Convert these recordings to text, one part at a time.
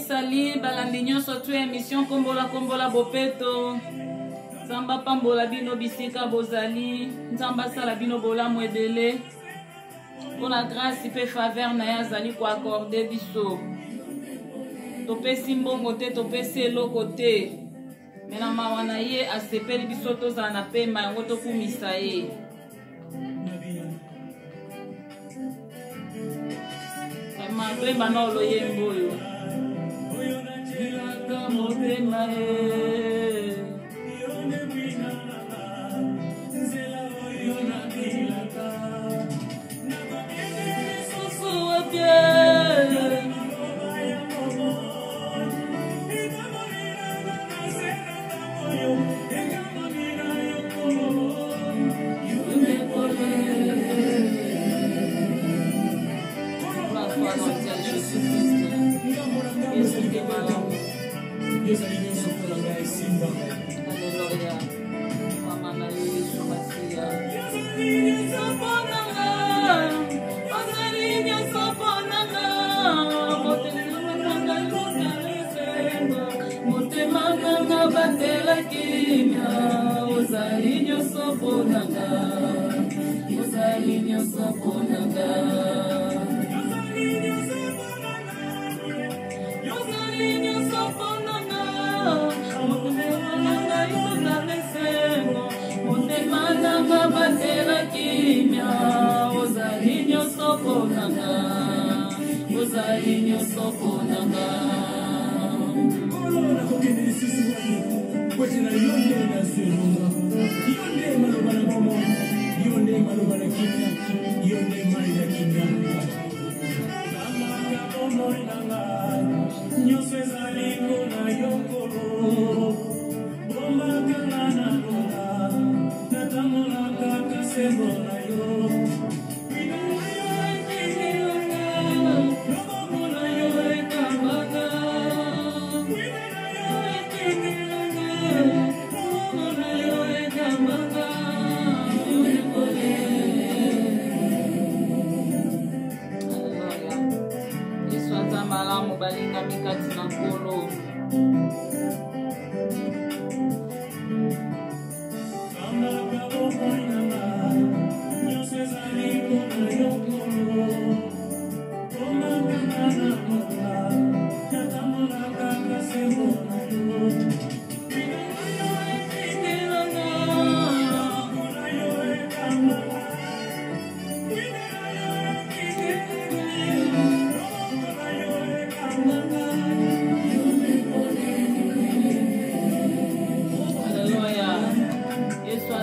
Sali balandinyo sotu émission kombola bopeto Nzamba pambola bino bisika bozali Nzamba sala bino bolamu ebele pour la grâce pe faveur na ya zali ko accorder biso topesi mbongo te topesi eloko te mena mawa na ye asepeli biso tozala na pema yango tokumisa ye toyeba na oloyembo oyo motema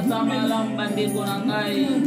Nazali lo mama e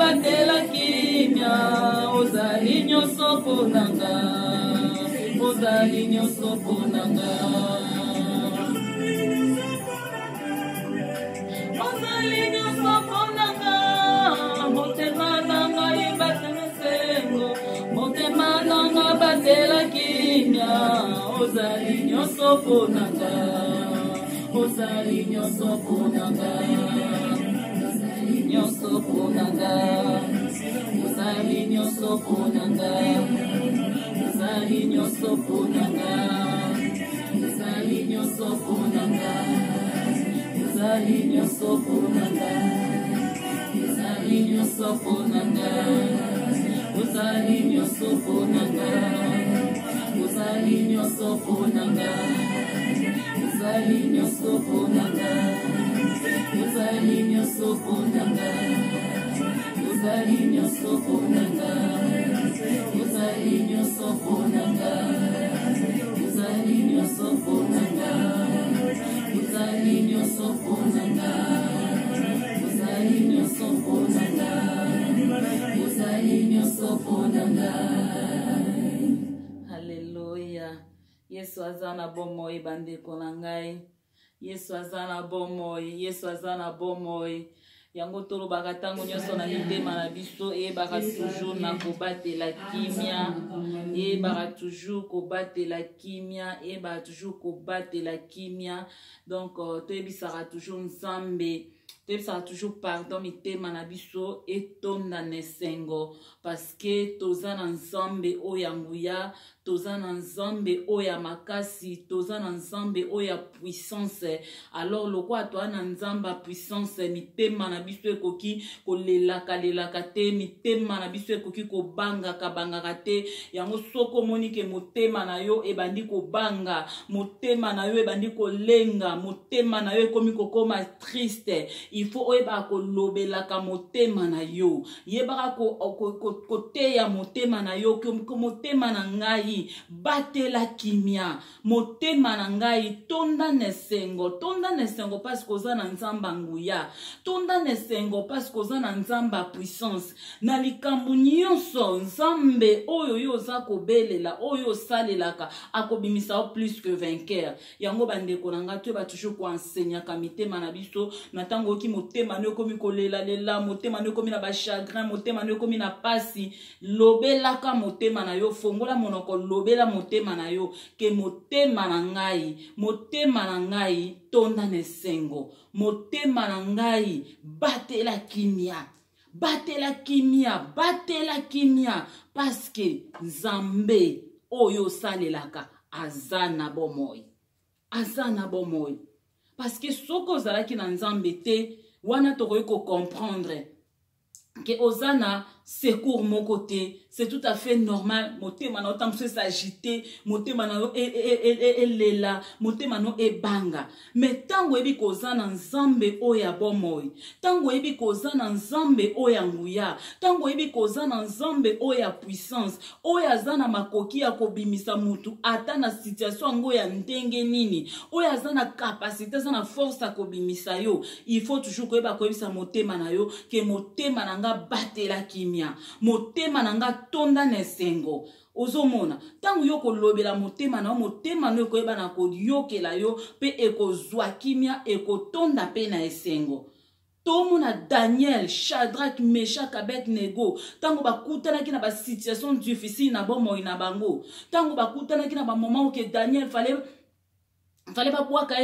batela kimia ozali nyonso ponanga ozali nyonso ponanga ozali nyonso ponanga motema nanga ibatela sengo motema nanga batela kimia ozali nyonso ponanga ozali nyonso ponanga nyonso ponanga ozali nyonso ponanga ozali nyonso ponanga ozali nyonso ponanga ozali nyonso ponanga ozali nyonso ponanga ozali nyonso ponanga ozali nyonso ponanga ozali nyonso ponanga ozali nyonso ponanga ozali nyonso ponanga ozali nyonso ponanga ozali nyonso ponanga ozali nyonso ponanga ozali nyonso ponanga ozali nyonso ponanga. Haleluya. Yesu azana bomoi bandeko na ngai. Yesu azana bomoi, Yesu azana bomoi. Yango tolo baka tango nyonso na mitema na biso e baka toujours na kobatela kimia e baka toujours kobatela kimia e baka toujours kobatela kimia. Donc toyebisaka toujours nzambe toyebisaka toujours pardon mitema na biso etonda nesengo parce que toza na nzambe oyo nguya toza na nzambe oyo makasi toza na nzambe oyo puissance. Alors lokwa toa na nzamba puissance mitema na biso ekoki kolelaka lelaka te mitema na biso ekoki kobangaka bangaka te. Yango soko monike motema na yo ebandi kobanga motema na yo ebandi kolenga motema na yo ekomi kokoma triste il faut oyeba kolobelaka motema na yo yebaka koteya motema na yo ko motema na ngai batela kimia motema na ngai tonda nesengo parce que oza na nzamba nguya tonda nesengo parce que oza na nzamba puissance na likambo nyonso nzambe oyo yo oza kobelela oyo osalelaka akobimisa plus que vainqueur. Yango bandeko na ngai to ba toujours ko enseigner mitema na biso na tango ki motema no komi kolela lela motema no komi na ba chagrin motema no komi na pasi lobelaka motema na yo fongola monoko lobela motema na yo ke motema na ngai tonda nesengo motema na ngai batela kimia parce que nzambe oyo salelaka azana bomoi parce que soko zalaki na nzambe te wana tokoki ko comprendre que ozana secours mon côté c'est tout à fait normal motema na otam se s'agiter motema na elela motema no ebanga mais tango ebi kozana nzambe oya bomoi tango ebi kozana nzambe oya nguya tango ebi kozana nzambe oya puissance oya zana makoki ya kobimisa mutu ata na situation ngo ya ndenge nini oya zana capacité zana force ya kobimisa yo il faut toujours koyeba koyebisa motema na yo ke motema na nga batela kimia motema na nga tonda nesengo ozomona tangu yo kolobela motema na motema no koyeba na koyokela yo pe ekozwa kimia ekotonda pe na esengo. Tomona Daniel, Shadrach, Meshach, Abednego tango bakutanaki na ba situation difficile na bomoi na bango tango bakutanaki na ba moment que Daniel fallait pas boaka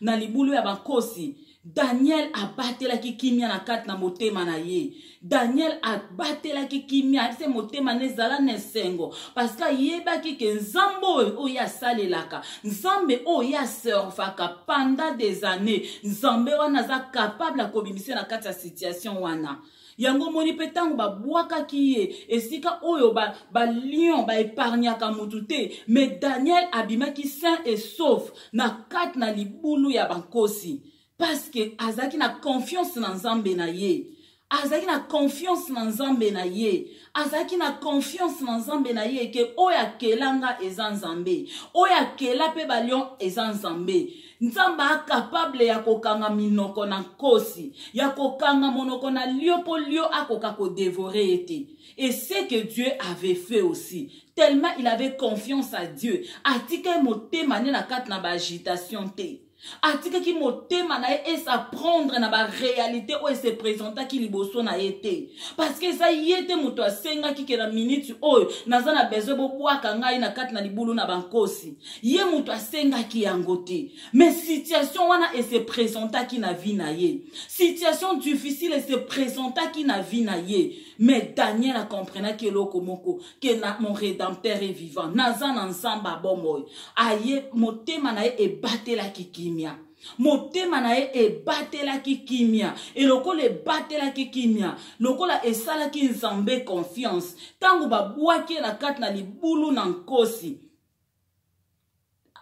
na libulu ya bakosi. Daniel a batelaki kimia na kat na motema na ye. Daniel a batelaki kimia se motema nezala nesengo parce que yebaki ke nzambe oya salelaka nzambe oya surfaka pendant des années nzambe wana za capable à kobimisa na kat ya situation wana. Yango moni petango ba boaka kiye esika oyo ba lion ba épargnaka mutute mais Daniel abimaki sain et sauf na kat na libulu ya bankosi parce que azaki na confiance na nzambe na ye azaki na confiance na nzambe na ye, azaki na confiance na nzambe na ye ke oya kelanga eza nzambe, oya kela pe balion eza nzambe. Nzambe a capable ya kokanga minoko na kosi, ya kokanga monoko na lio po lio akoka ko dévorer ete. Et c'est que Dieu avait fait aussi. Tellement il avait confiance à Dieu. Atika motema ne na kat na ba agitation te. Atika ki motema na e s'apprendre na ba réalité ou se présenter ki liboso na ete. Parce que ça yete moto asenga ki ke na minute oyo naza na besoin bo bwaka ngai na kat na libulu na bankosi. Ye moto asenga ki yango te. Mais situation wana e se présenter ki na vie na ye. Situation difficile e se présenter ki na vie na ye. Mais Daniel a compris que l'okomoko, que mon rédempteur est vivant. Nazan ensemble à bon aye, motema na e batte la kikimia. Motema na e batte la kikimia. Et loko le batte la kikimia. Loko la esala ki nzambe confiance. Tango ba boake la kat na libulu na nkosi.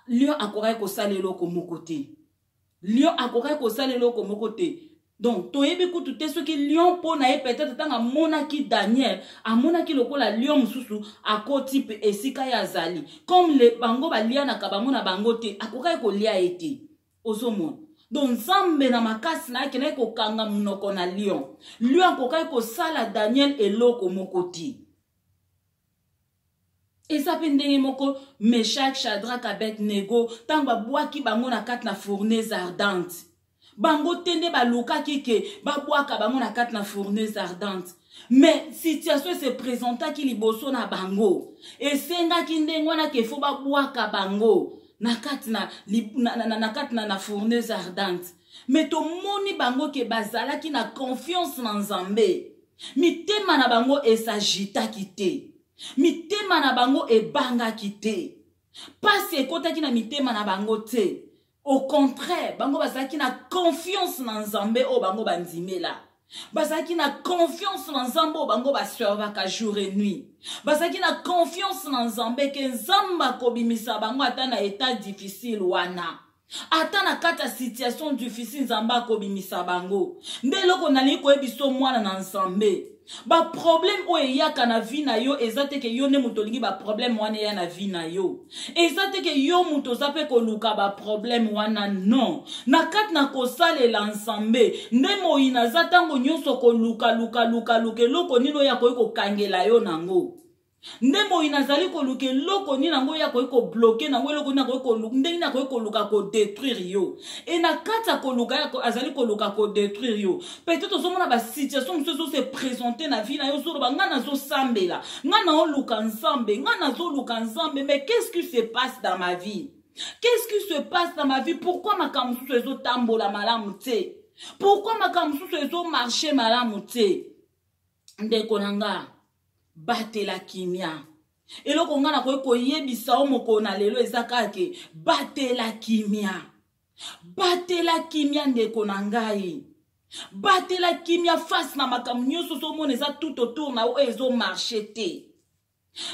Lion akorai ko sale lokomoko te. Lion akorai ko sale lokomoko te. Donc, toyebi kutu te soki lion po na ye peut-être tanga mona ki Daniel, a mona ki lokola lion mususu akoti pe esika ya zali. Comme le bango ba lia na kabango na bango te, akoka ko lia ete. Ozomon. Donc, nzambe na makasi na yeke na ko kanga munoko na lion. Lion akoka ko sala Daniel eloko moko te. Et ça pendenge moko Meshach, Shadrach, Abednego, tanga boaki bango na kat na fournaise ardente. Bango tende ba luka kike ba boaka bango na kat na fournaise ardente. Mais situation se présenta ki liboso na bango. Et senga ki ndengo na ke fo ba boaka bango na kat na fournaise ardente. Mais to moni bango ke bazala ki na confiance na nzambe. Mitema na bango e s'agita kite. Mitema na bango e banga kite. Pas e kota ki na mitema na bango te. Au contraire, bango bazaki na confiance na nzambe o bango bandimela. Bazaki na confiance na nzambe o bango ba servaka jour et nuit. Bazaki na confiance na nzambe ke nzamba kobimisa bango ata na état difficile wana. Ata na kata situation difficile nzamba kobimisa bango. Ndeloko nali ko ebiso mwana na nzambe. Ba problème o eyaka na vie na yo ezate ke yo ne mutolingi ba problème wana ya na vie na yo. Ezate ke yo muto zape ko luka ba problème wana non. Na kat na ko sale l'ensemble. Nde moina zatango nyonso ko luka loko nino ya ko kangela yo nango. Nde moina zali ko luke loko ni nango ya ko bloquer nango loko na ko luka nde na ko luka ko détruire yo. Et na kata ko luka ya ko azali ko luka ko détruire yo. Peut-être so mona ba situation so se présenter na vie na yo so ba ngana zo sambela. Ngana o luka nsambe, ngana zo luka nsambe, mais qu'est-ce qui se passe dans ma vie? Qu'est-ce qui se passe dans ma vie? Pourquoi ma kamsusu ezo tambola malamu te? Pourquoi ma kamsusu ezo marcher malamu te? Ndeko nanga bate la kimia. Et lo konga na ko yebisa o moko na lelo ezaka ke bate la kimia. Bate la kimia ndeko nangai. Bate la kimia face na makam nyoso so moneza tout autour na o ezo marcher te.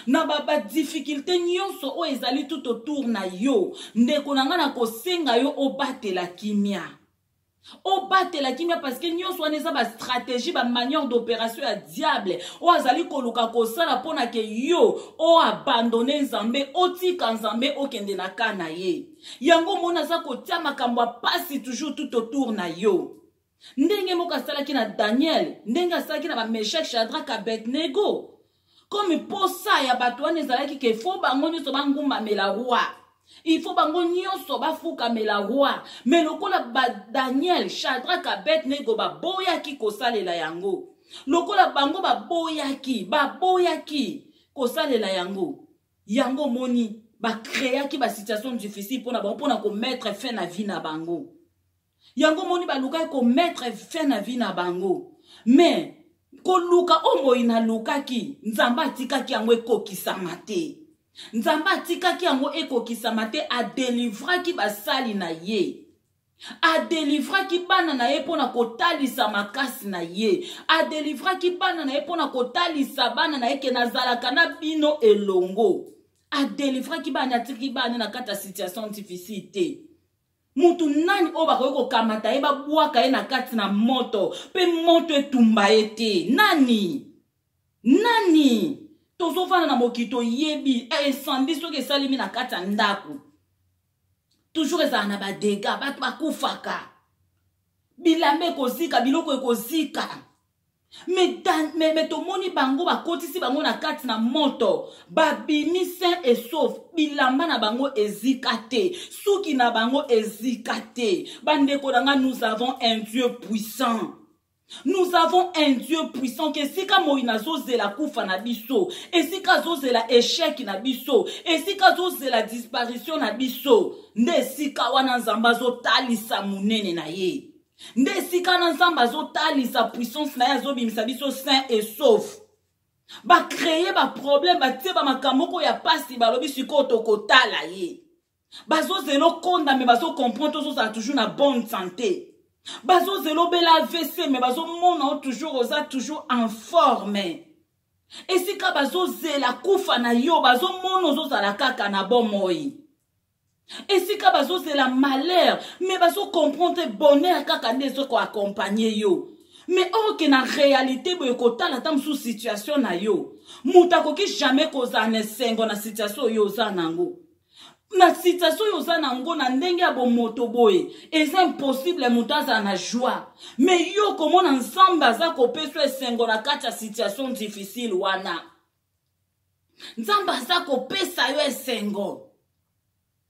Na baba difficulté nyonso o ezali tout autour na yo. Ndeko nanga na ko senga yo o bate la kimia. O bate la kimia parce que nyonso wana ba stratégie ba manière d'opération ya diable o azali koluka kosala pona ke yo o abandonner nzambe o tika nzambe o kende na kana ye yango mona za kotia makambo pasi toujours tout autour na yo. Ndenge moka sala ki na Daniel, ndenge sala ki na ba Meshach, Shadrach, Abednego. Comme posa ya bato wana ezalaki ke fo bango nyonso bangumba mela roi. Il faut bango nyonso bafuka mela roi. Mais lokola ba Daniel, Shadrach, Abednego ba boya ki kosalela yango. Lokola bango ba boya ki kosalela yango. Yango moni ba créa ki ba situation difficile pona ko mettre fin na vie na bango. Yango moni ba luka ko mettre fin na vie na bango. Mais ko luka omo ina luka ki nzamba tika ki yango ekokisama te. Nzamba tika ki yango ekokisama te a délivra ki basali na ye. A délivra ki bana na ye pona kotalisa makasi na ye. A délivra ki bana na ye pona kotalisa bana na ye ke nazalaka na bino elongo. A délivra ki bana tiki bana na kata situation difficile te. Mutu nani o bakoyoko kamata eba buaka e na kati na moto. Pe moto etumba ete. Nani? Nani? Tozo fana na mokito yebi. Esandi soke salimi na kati na ndaku. Toujours eza na ba dega. Batu bakufaka. Bilambe kozika. Biloko ekozika. Me tomoni bango bakotisi bango na kati na moto. Babimi sain et sauf. Bilamba na bango ezikate. Suki na bango ezikate. Bandeko nanga, nous avons un Dieu puissant. Nous avons un Dieu puissant. Que sika moina zozela kufa na biso. Et sika zozela échec na biso. Et sika zozela disparition na biso. Nde sika wana nzamba zotalisa munene na ye. Nde sika na nzamba zotalisa puissance na ya zobimisa biso sain et sauf. Ba créer ba problème ba tie ba makamoko ya pasi balobi siko tokotala ye. Bazo zelo konda me bazo comprendre to ça toujours na bonne santé. Bazo zelo bela AVC me bazo mona toujours oza toujours en forme. Et sika bazo zela kufa na yo bazo mona zo zala kaka na bon moi. Et si ka bazo c'est la malheur, mais bazo comprendre bonheur kaka ndezo ko accompagner yo. Mais or que na réalité boye kota la tam sous situation na yo. Muta ko ki jamais koza na sengo na situation yo za nango. Na situation yo za nango na ndenge ya bomoto boye. Et c'est impossible muta za na joie. Mais yo comment ensemble za ko peso sengo na kati ya situation difficile wana. Nzamba za ko pesa yo sengo.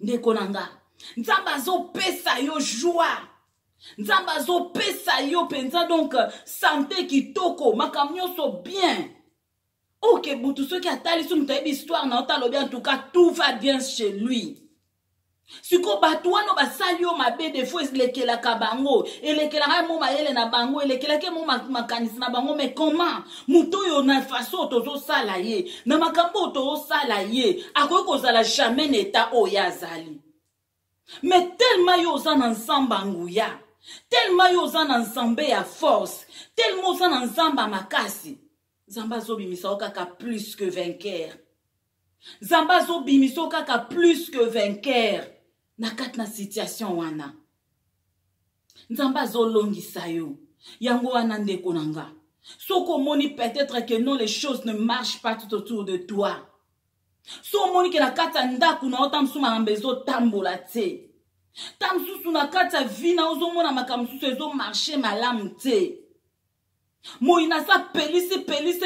Ndeko nanga, nzamba zo pesa yo joie. Nzamba zo pesa yo penza donc santé kitoko, makamyo so bien. Ok, boutou ceux qui attendent sur une histoire na otalo bien, en tout cas tout va bien chez lui. Siko batuano basali yo mabe de fois lekela kabango, elekela ka mo maele na bango, elekela ke mo makanisi na bango, mais comment? Muto yo na façon tozo sala ye, na makambo tozo sala ye, akoyo kozala jamais neta oyazali. Mais tellement yo zan ensemble nguya, tellement yo zan ensemble ya force, tellement zan ensemble makasi. Zamba zo bimisa okaka plus que vainqueur. Zamba zo bimisa okaka plus que vainqueur. Na kat na situation wana. Nzamba zo longisa yo. Yango wana ndeko nanga. Soko moni peut-être que non, les choses ne marchent pas tout autour de toi. So moni ke na kata ndaku na otamsu maambezo tambola te. Tamsusu na kata vina ozo mona makamsusu ezo marcher malamu te. Moina sa pelise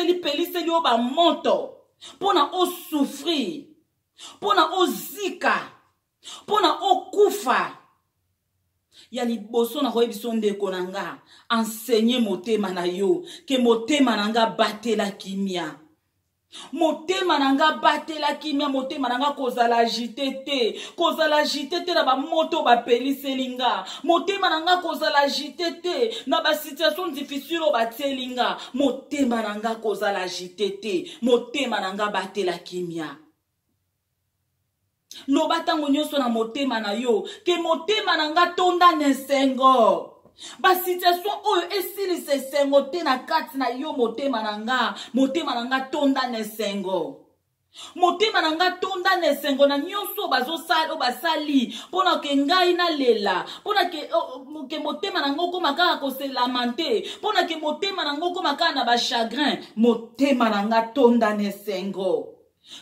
li oba moto. Pona o souffrir. Pona o zika. Pona o kufa. Yali boso na koyebiso ndeko nanga. Enseigner motema na yo. Ke motema nanga batela kimia. Motema nanga batela kimia. Motema nanga kozala agité te. Kozala agité te na ba moto ba pelise linga. Motema nanga kozala agité te. Na ba situation difficile o batelinga. Motema nanga kozala agité te. Motema nanga batela kimia. No batango nyonso na motema na yo. Ke motema nanga tonda nesengo. Ba situation oyo esili se sengo te na kati na yo motema nanga tonda nesengo. Motema nanga tonda nesengo na nyonso basali pona ke ngai na lela pona ke motema nanga koma kaka ko se lamenter pona ke motema nanga koma kaka na ba chagrin. Motema nanga tonda nesengo.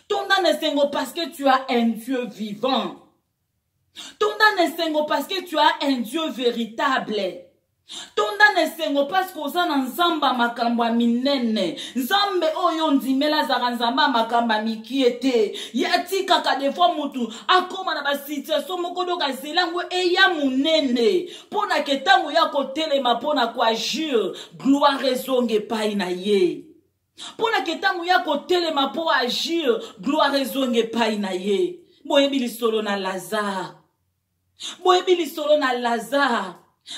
Tonda nesengo parce que tu as un Dieu vivant. Tonda nesengo parce que tu as un Dieu véritable. Tonda nesengo parce que ozana nzamba makamba minene. Nzambe oyo ndimela zaka nzamba makamba mikiete. Yati kaka defo mutu akoma na ba situation moko doka zelango eya munene. Pona ke tango ya kotelema pona kwa jure gloire ezonge pai na ye. Pona ke tango ya kotelema po agir gloire ezonge pai na ye. Boyebi solo na Lazare. Boyebi solo na Lazare.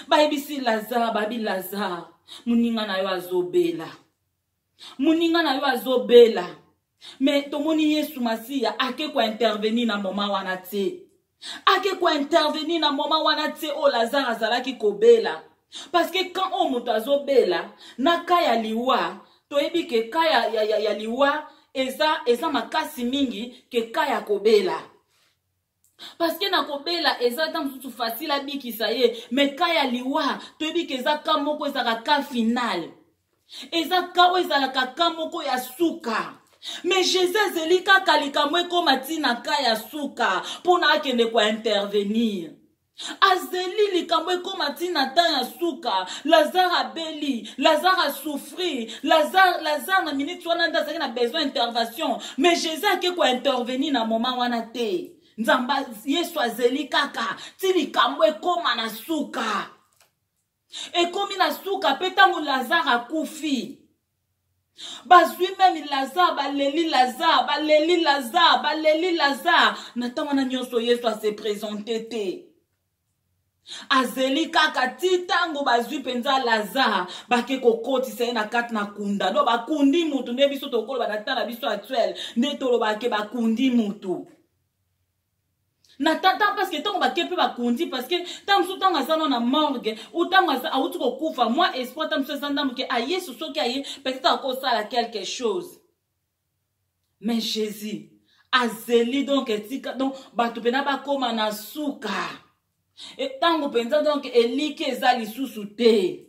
Bayebi Lazare, babi Lazare. Muninga na yo azobela. Muninga na yo azobela. Mais tomoni Yesu Masiya ake kwa intervenir na moma wana te. Ake kwa intervenir na moma wana te o Lazare azalaki kobela. Parce que quand on moto azobela, na kaya liwa, toyebi ke kaya ya liwa eza makasi mingi ke kaya kobela. Parce que nakobela eza tam tout facile à bikisa ye, mais kaya liwa to biki eza ka moko eza ka final. Eza ka o eza ka moko ya suka. Mais Jésus zelika kalika mwe ko matina kaya suka pona akende kwa intervenir. Azeli likamwe ko matina ta ya suka, Lazare abeli, Lazare a souffri, Lazare na minute wana ndazaki na besoin d'intervention, mais Jésus ake kwa intervenir na moment wana te. Nzamba Yesu azeli kaka ti likamwe koma na suka. Ekomi na suka pe tango Lazare akufi. Bazwi même Lazare baleli Lazare, baleli Lazare. Natan wana nyonso Yesu a se présenter te. Azeli kaka titango bazwi penza Lazare bake kokotisa na kati na kunda do bakundi mutu nde biso tokolo banatala biso actuel nde tolo bake bakundi mutu na tata parce que tango bake pe bakundi parce que tango tango azana na morgue ou tango autu kokufa moi espoir tango sanda muke a Yesu soki aye peut-être akosala quelque chose, mais Jésus azeli donc etika donc batu pena bakoma na suka. Et tango penza donc elike eza lisusu te.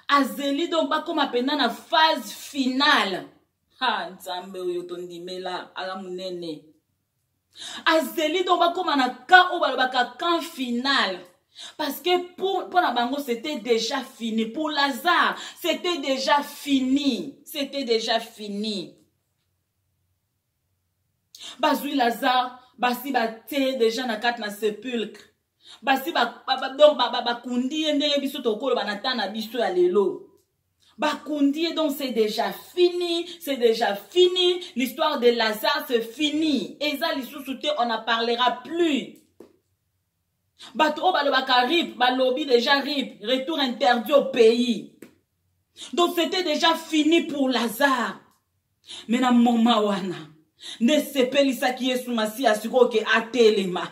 Azeli donc bakoma pena na phase finale. Ha nzambe oyo tondimela ala munene. Azeli donc bakoma na ka o balobaka camp final. Parce que pour la bango c'était déjà fini. Pour Lazare c'était déjà fini. C'était déjà fini. Bazui Lazare basi bate déjà na kat na sépulcre. Basi bakundi ndenge biso tokolo banatana biso ya lelo. Bakundi donc c'est déjà fini, l'histoire de Lazare c'est fini. Eza lisusu te on n'en parlera plus. Bato balobaka rip, balobi déjà rip, retour interdit au pays. Donc c'était déjà fini pour Lazare. Mais na moment wana ne sepelisa ki Yesu Masiya siko ke atelema.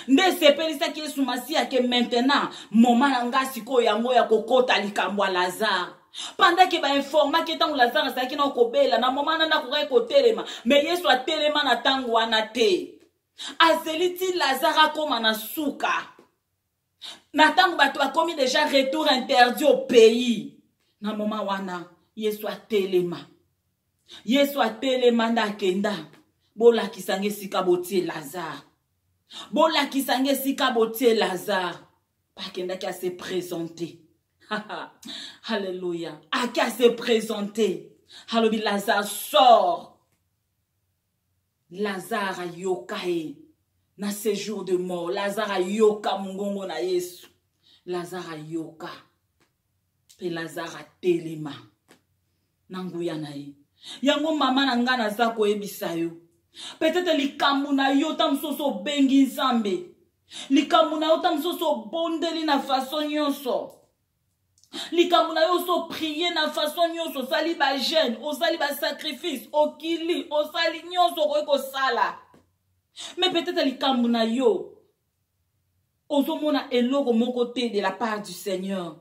Nde sepelisa ki Yesu Masiya ke maintenant moment nanga siko yango ya kokota likambo Lazare. Pendant que ba informa ke tango Lazare saki na kobela na moment nana ko kotelema, mais Yesu atelema na tango wana te. Azeliti Lazare koma na suka. Na tango bato bakomi déjà retour interdit au pays. Na moment wana Yesu atelema. Yesu atelema nda kenda. Bola kisange sika botie Lazare. Bola kisange sika botie Lazare. Pa kenda ki a se présenter. Alléluia. A qui a se présenter. Alléluia. Lazare sort. Lazare a yokae. Na séjour de mort. Lazare a yoka mungongo na Yesu. Lazare a yoka. Pe Lazare a telema. Nanguya na ye. Yango mama na nga naza koyebisa yo. Peut-être likambo na yo tamsoso bengi nzambe. Likambo na yo tamsoso bondeli na façon nyonso. Likambo na yo so prier na façon nyonso, osali ba jeûne, osali ba sacrifice, okili, osali nyonso ko sala. Mais peut-être likambo na yo ozomona eloko moko te de la part du Seigneur.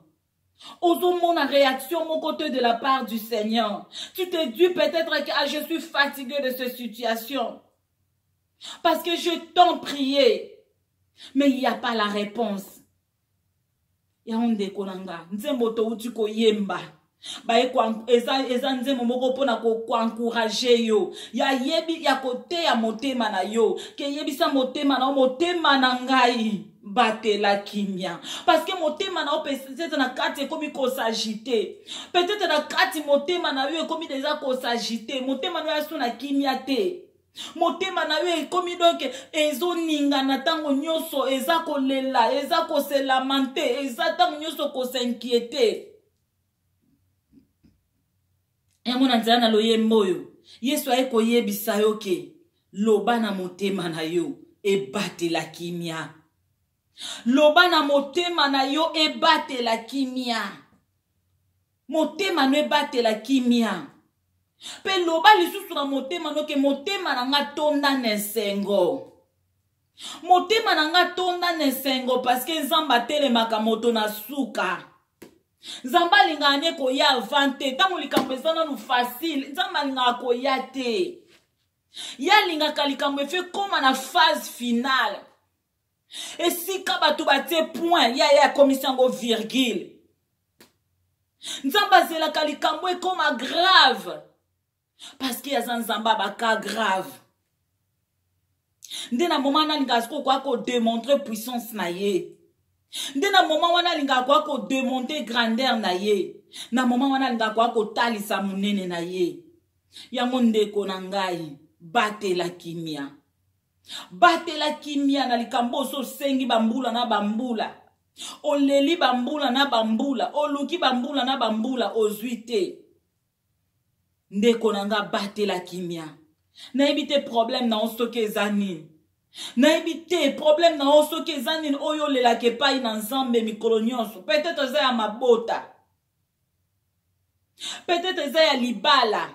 Ozomona réaction mon côté de la part du Seigneur. Tu te dis peut-être que je suis fatigué de cette situation. Parce que je t'en prié. Mais il n'y a pas la réponse. Ya onde konanga. Nzembo to uti ko yemba. Ba eza nzembo moko pona ko encourager yo. Ya yebi ya kote ya motema na yo. Ke yebisa motema na motema na ngai. Batela kimia. Parce que motema na peut-être na kati komi ko s'agiter. Peut-être na kati motema na yo komi déjà ko s'agiter. Motema na yo na kimia te. Motema na yo komi donc ezo ninga na tango nyoso eza ko lela, eza ko se lamenter, eza tango nyoso ko s'inquiéter. Et mon anzana lo yemboyo. Yesu ay ko yebisa yo ke loba na motema na yo e batela kimia. Loba na motema na yo e batela kimia. Motema no e batela kimia. Pe loba lisusu na motema no ke motema na nga tonda nesengo. Motema na nga tonda nesengo parce que nzamba telemaka moto na suka. Nzamba linga ane ko ya vante. Tango likambo ezana no facile. Nzamba linga ko ya te. Ya lingaka likambo fait comme na phase finale. Et si kabatu batie point, ya commission go virgule. Nzamba zelaka likambo comme grave. Parce qu'il y a Zanzamba baka grave. Nde na moment na linga kwa ko démontrer puissance na ye. Nde na moment wana linga kwa ko démontrer grandeur na ye. Na moment wana linga kwa ko talisa munene na ye. Yango ndeko na ngai batela kimia. Batela kimia na likambo so sengi bambula na bambula. Oleli bambula na bambula. Oluki bambula na bambula ozuite. Ndeko na nga batela kimia. Na ebite problème na osoke zanine. Na ebite problème na osoke zanine oyo lelake pai na nzambe mikolo nyonso. Peut-être za ya mabota. Peut-être za ya libala.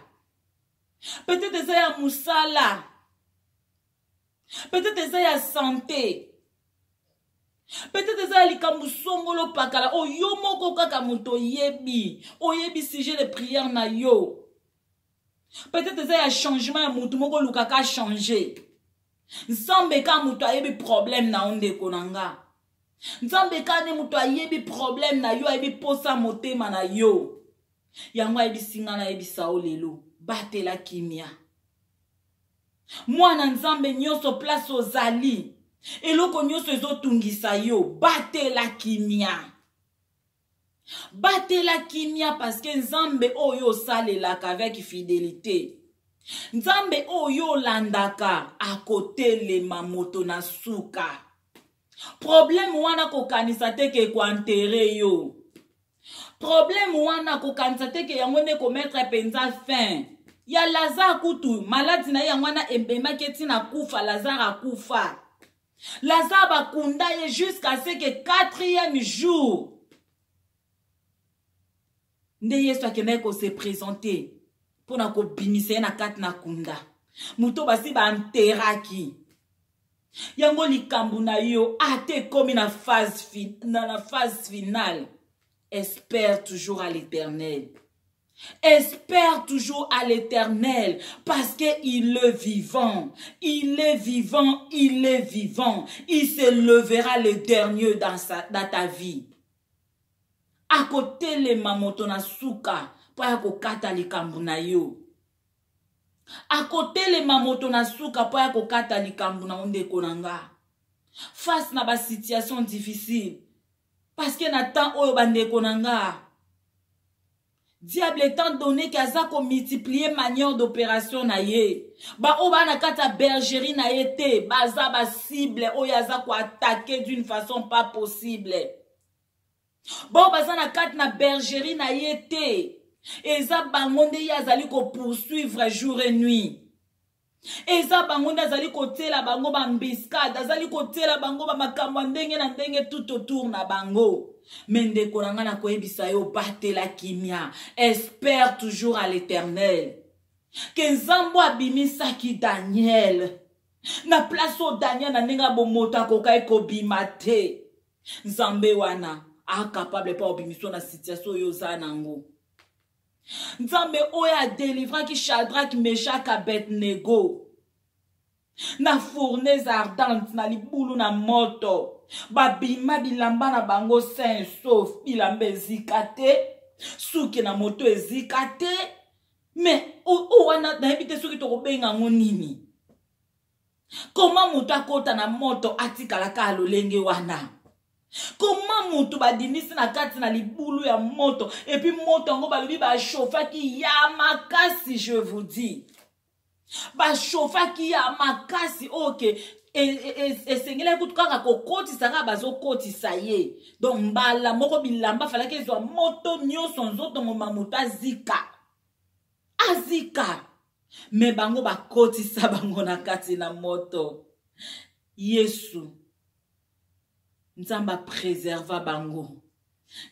Peut-être za ya musala. Peut-être za ya santé. Peut-être za ya likambu songolo pakala. Oyo moko kaka moto yebi. Oyebi sujet de prière na yo. Peut-être ça y a changement ya mutu moko lukaka changer. Nzambe ka mutu ayebi problème na onde konanga. Nzambe ka ne mutu ayebi problème na yo ayebi posa motema na yo. Yango ayebi singa na ayebi sao lelo. Batela kimia. Mwana nzambe nyonso place ozali. Eloko nyonso ezotungisa yo. Batela kimia. Batela kimia parce que Nzambe oyo salelaka avec fidélité. Nzambe oyo landaka à côté le mamoto na suka. Problème wana kokanisa te ke ko enterrer yo. Problème wana kokanisa te ke yango ne ko mettre penza fin. Ya Lazare kutu maladi na yango wana embema keti na kufa Lazare akufa. Lazare bakunda ye jusqu'à ce que 4e jour. Nde Yesu akende ko se présenter pour na ko bimise na kat na kunda. Muto basi ba enteraki. Yango likambu na yo ate komi na phase finale. Espère toujours à l'Éternel. Espère toujours à l'Éternel parce que il est vivant. Il est vivant, il est vivant. Il se levera le dernier dans ta vie. À côté le mamoto na suka pour ya kokata likambu na yo. À côté le mamoto na suka pour ya kokata likambu na onde konanga. Face na ba situation difficile parce que na temps oyo bande konanga. Diable étant donné qu'aza ko multiplier manière d'opération na ye. Ba oba na kata bergerie na ye te, baza ba cible oyo aza ko attaquer d'une façon pas possible. Bon baza na kat na bergerie na yete. Eza bangonde yazali ko poursuivre jour et nuit. Eza bangonde azali ko tela bango bambiscade, azali ko tela bango ba makambo ndenge na ndenge tout autour na bango. Mende konanga na koyebisa yo batela kimia. Espère toujours à l'Éternel. Que Nzambo abimisaki Daniel. Na place o Daniel na nenga bomota kokai ko bimate. Nzambe wana capable pas obimission na situation yo za nango. Nzambe oya délivra ki Shadrach, Meshach, Abednego. Na fournaise ardente na libulu na moto. Babima bilamba na bango sain sauf bilamba ezikate. Suki na moto ezikate. Mais wana na ebite suki to kobenga ngonini. Comment moto akota na moto atikala ka lolenge wana? Comment mutu badinisi na kati na libulu ya moto et puis moto ngo balobi ba chauffa ki ya makasi, je vous dis. Ba chauffa ki ya makasi OK. Et sengela kutukaka kokoti saka bazo koti saye. Donc mbala moko bilamba fala ke zo moto nyonso nzoto ngoma mutu azika. Azika. Me bango ba koti sa bango na kati na moto. Yesu. Nzamba préserva bango.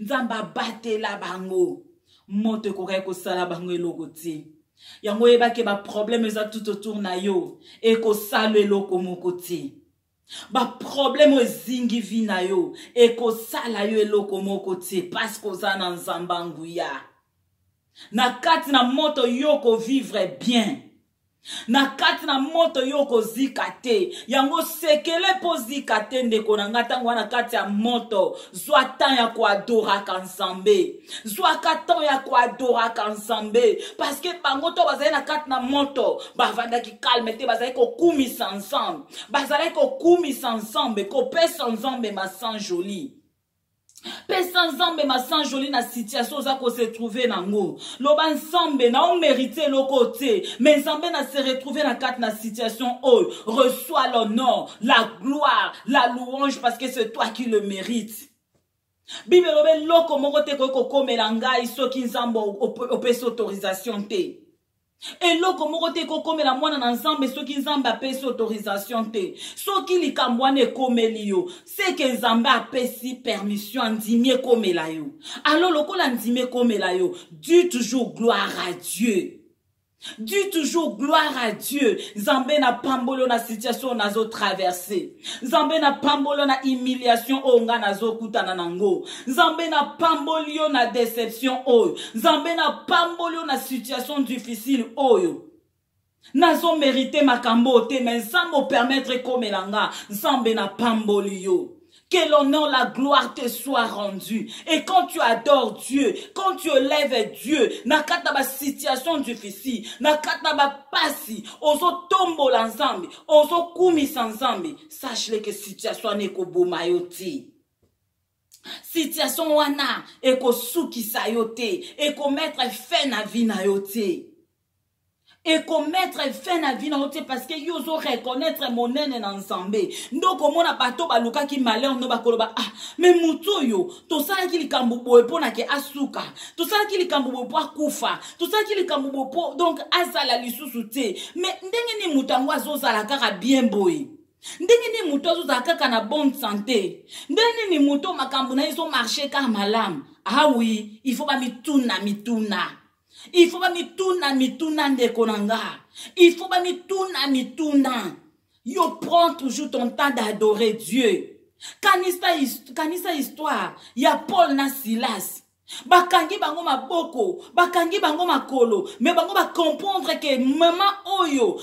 Nzamba batela bango. Moto kokai ko sala bango eloko ti. Yango eba ke ba problème eza tout autour na yo. E ko sala eloko moko ti. Ba problème ezingi vi na yo. E ko sala yo eloko moko ti. Parce ko za na nzamba nguya. Na kati na moto yo ko vivre bien. Na kati na moto yo kozika te. Yango sekele po zika te ndeko na nga tango wana kati ya moto. Zwa tan ya kuadoraka nzambe. Zwa katan ya kuadoraka nzambe. Parce que bango to bazali na kati na moto. Bavandaki kalme te bazali kokumisa ensemble. Bazali kokumisa ensemble. Kopesa nzambe masan joli. Pesa nzambe masan joli na situation za ko se trouver nango. Loba nzambe na on mérité le côté. Mais nzambe na se retrouver na kati na situation oh. Reçois l'honneur, la gloire, la louange parce que c'est toi qui le mérites. Bible lobe loko moko te ko komela ngai soki nzambe opesa autorisation te. Et loko moko te ko komela mwana na nzambe soki nzambe apesi autorisation te. Soki likambwane komeli yo, c'est que nzambe apesi permission ndimie komela yo. Alors lokola ndimie komela yo, dis toujours gloire à Dieu. Dis toujours gloire à Dieu. Nzambe na pambolo na situation nazo traverser. Nzambe na pambolo na humiliation onga nazo kutana nango. Nzambe na pambolio na déception oyo. Nzambe na pambolio na situation difficile oyo. Nazo mérité makambo te mais nzambe permettre comme elanga. Nzambe na pambolio. Que l'honneur, la gloire te soit rendue. Et quand tu adores Dieu, quand tu élèves Dieu, nakata ba situation difficile, nakata ba pasi, ozo tombo l'ensemble, ozo kumi ensemble, sache-le que situation n'est ko bomayoti. Situation wana, eko suki sayote, eko mettre fin na vie na yote. Et commettre fin na vie na ote parce que yo zo reconnaître mon nene na nzambe. Ndoko mona bato baluka ki malheur no bakoloba ah mais muto yo to sala ki likambo boye pona ke asuka. To sala ki likambo boye po akufa. To sala ki likambo boye po donc azala lisusu te. Mais ndenge ni mutango azozala kaka bien boye. Ndenge ni muto azozala kaka na bonne santé. Ndenge ni muto makambo na iso marcher kaka malamu. Ah oui, il faut ba mituna. Il faut pas mituna ndeko nanga. Il faut pas mituna. Yo prends toujours ton temps d'adorer Dieu. Kanisa histoire, ya Paul na Silas. Bakangi bango maboko, bakangi bango makolo, mais bango ba comprendre que maman oyo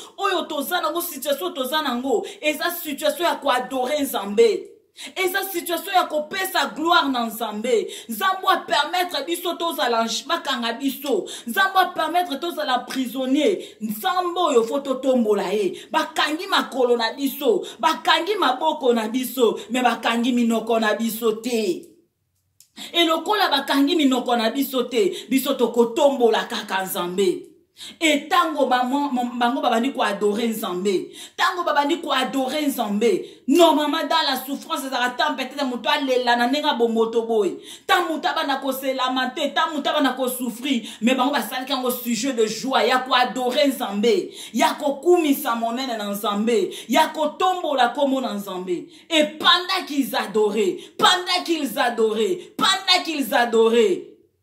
tozana ngo situation tozana ngo, eza situation ya ko adorer Nzambe. Et sa situation ya ko pesa gloire na Nzambe. Nzambo a permettre biso tozala bakanga biso. Nzambo a permettre tozala prisonnier. Nzambo yo foto tombola e. Bakangi makolo na biso, bakangi maboko na biso, mais bakangi minoko na biso te. Et lokola bakangi minoko na biso te, biso to kotombola kaka Nzambe. Et tango bango babandi ko adorer Nzambe. Tango babandi ko adorer Nzambe. Normalement dans la souffrance ça attend peut-être muto alela na nenga bomoto boy. Tant muto bana ko se lamenter, tant muto bana ko souffrir, mais bango basali kango sujet de joie, ya ko adorer Nzambe. Ya ko kumisa monene na Nzambe. Ya ko tombola komo na Nzambe. Et pendant qu'ils adoraient,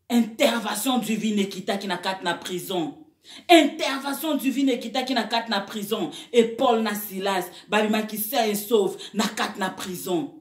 intervention divine qui ta qui na kat na prison. Intervention divine qui na kat na prison. Et Paul na Silas, babima qui sert et sauve na kat na prison.